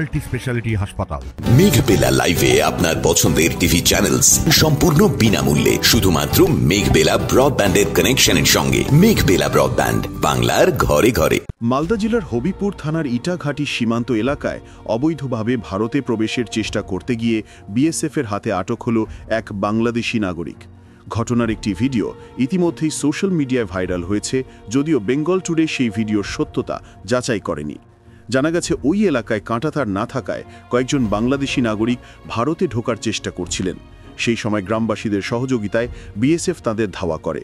Multi speciality হাসপাতাল। মেঘবেলা লাইভে আপনার পছন্দের টিভি চ্যানেলস সম্পূর্ণ বিনামূল্যে, শুধুমাত্র মেঘবেলা ব্রডব্যান্ডের কানেকশনের সঙ্গে। মেঘবেলা ব্রডব্যান্ড, বাংলার ঘরে ঘরে। মালদা জেলার হবিপুর থানার ইটাঘাটি সীমান্ত এলাকায় অবৈধভাবে ভারতে প্রবেশের চেষ্টা করতে গিয়ে বিএসএফের হাতে আটক হল এক বাংলাদেশি নাগরিক। ঘটনার একটি ভিডিও ইতিমধ্যেই সোশ্যাল মিডিয়ায় ভাইরাল হয়েছে, যদিও বেঙ্গল টুডে সেই ভিডিওর সত্যতা যাচাই করেনি। জানা গেছে ওই এলাকায় কাঁটাতার না থাকায় কয়েকজন বাংলাদেশি নাগরিক ভারতে ঢোকার চেষ্টা করছিলেন। সেই সময় গ্রামবাসীদের সহযোগিতায় বিএসএফ তাদের ধাওয়া করে।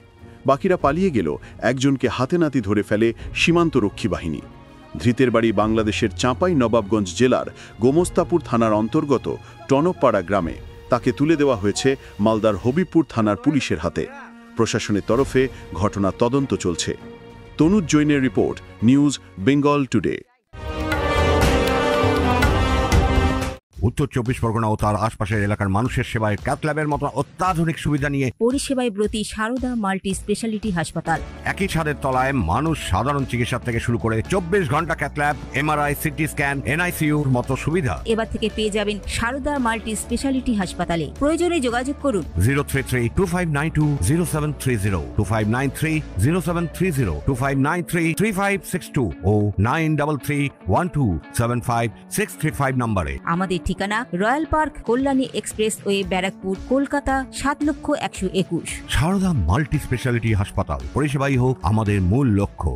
বাকিরা পালিয়ে গেল, একজনকে হাতে নাতে ধরে ফেলে সীমান্তরক্ষী বাহিনী। ধৃতের বাড়ি বাংলাদেশের চাঁপাই নবাবগঞ্জ জেলার গোমস্তাপুর থানার অন্তর্গত টনকপাড়া গ্রামে। তাকে তুলে দেওয়া হয়েছে মালদার হবিপুর থানার পুলিশের হাতে। প্রশাসনের তরফে ঘটনা তদন্ত চলছে। তনুজ জৈনের রিপোর্ট, নিউজ বেঙ্গল টুডে। উত্তর 24 পরগনা ও তার আশপাশের এলাকার মানুষের সেবায় ক্যাথল্যাবের মতো অত্যাধুনিক সুবিধা নিয়ে পরিষেবায় ব্রতী সারদা মাল্টি স্পেশালিটি হাসপাতাল। একই ছাদের তলায় মানুষ সাধারণ চিকিৎসা থেকে শুরু করে 24 ঘন্টা ক্যাথল্যাব, এমআরআই, সিটি স্ক্যান, এনআইসিইউর মতো সুবিধা এবার থেকে পেয়ে যাবেন সারদা মাল্টি স্পেশালিটি হাসপাতালে। প্রয়োজনে যোগাযোগ করুন 033-2592-0730, 2593-0730, 2593-3562 ও 9331275635 নম্বরে। আমাদের ঠিকানা Royal Park, Kalyani expressway, Barrackpore, Kolkata 7,121,000। Sarada multi speciality হাসপাতাল, পরিষেবাই হোক আমাদের মূল লক্ষ্য।